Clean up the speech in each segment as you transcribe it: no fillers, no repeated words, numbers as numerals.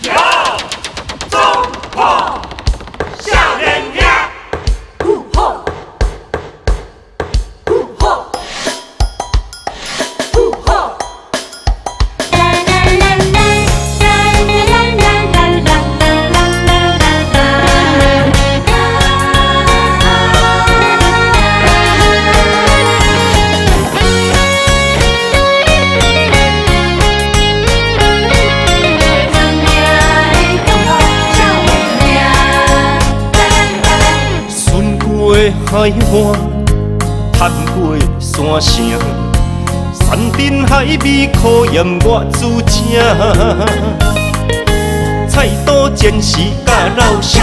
摇中破少年兄，呼吼呼吼呼吼。海岸，攀过山城，山珍海味考验我主正。菜刀前时甲老舍，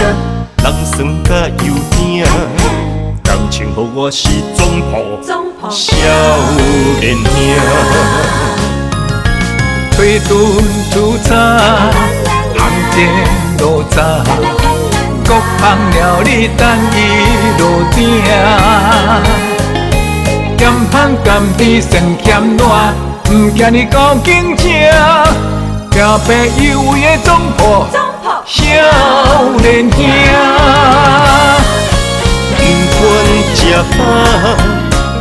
人算甲油鼎，感情予我是总抱少年兄。推顿出茶，行前路窄。各行了你等伊落鼎，咸香甘甜算咸烂，不惊你高竞争，行白有为的总抱少年兄。不管吃饱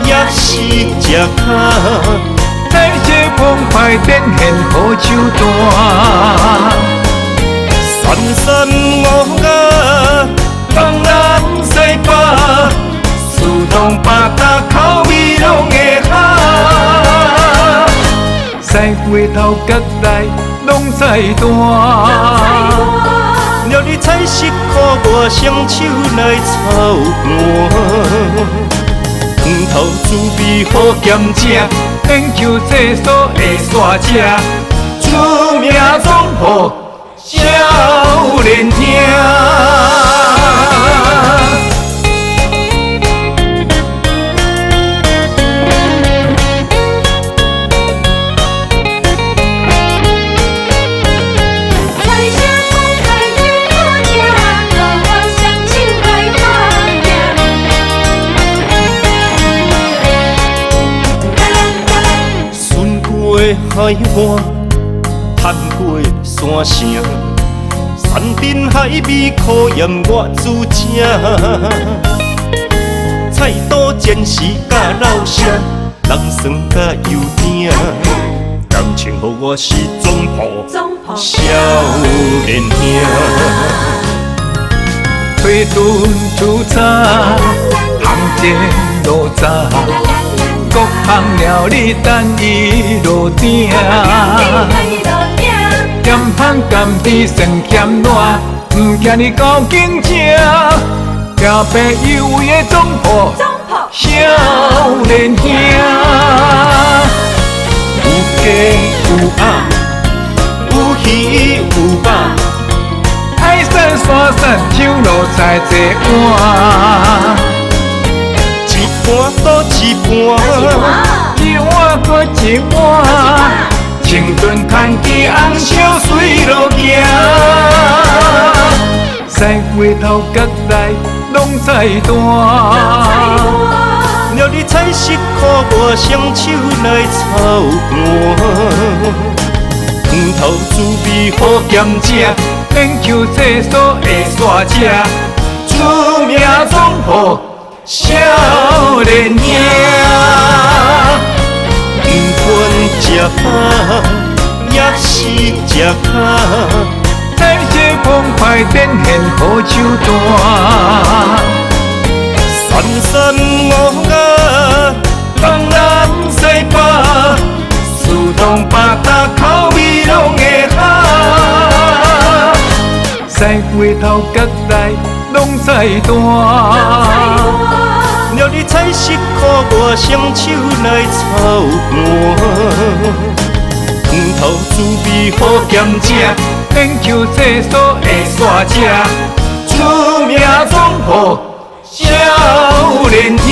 也是吃卡，在这澎湃展现好手段。山山五雅，东南西北，四通八达，口味拢会合。西回头角来拢菜单，了你菜色靠我双手来操盘。汤头滋味好咸正，研究制作会煞正，出名总抱少年兄。海岸，攀过山城，山珍海味考验我主正。菜刀前时甲老舍，人算甲油鼎，感情予我是总抱少年兄。推顿出茶，行前路窄。各行了你等伊落鼎，咸香甘甜算咸烂，不惊你高竞争，行白有为的总抱少年兄。有鸡有鸭，有鱼有肉，海山山山唱路菜一碗。一盘倒一盘，一碗搁一碗，清炖牵起红烧水路行。西回头角来拢菜单，了你菜色靠我双手来操盘。汤头滋味好咸正，研究制作会煞正，出名总抱少年兄。不管吃饱也是吃卡，在这澎湃展现好手段。山山五雅，东南西北，四通八达，口味拢会合。西回头角来拢菜单。了你菜色靠我双手来操盘。汤头滋味好咸正，研究制作会煞正，出名总抱少年兄。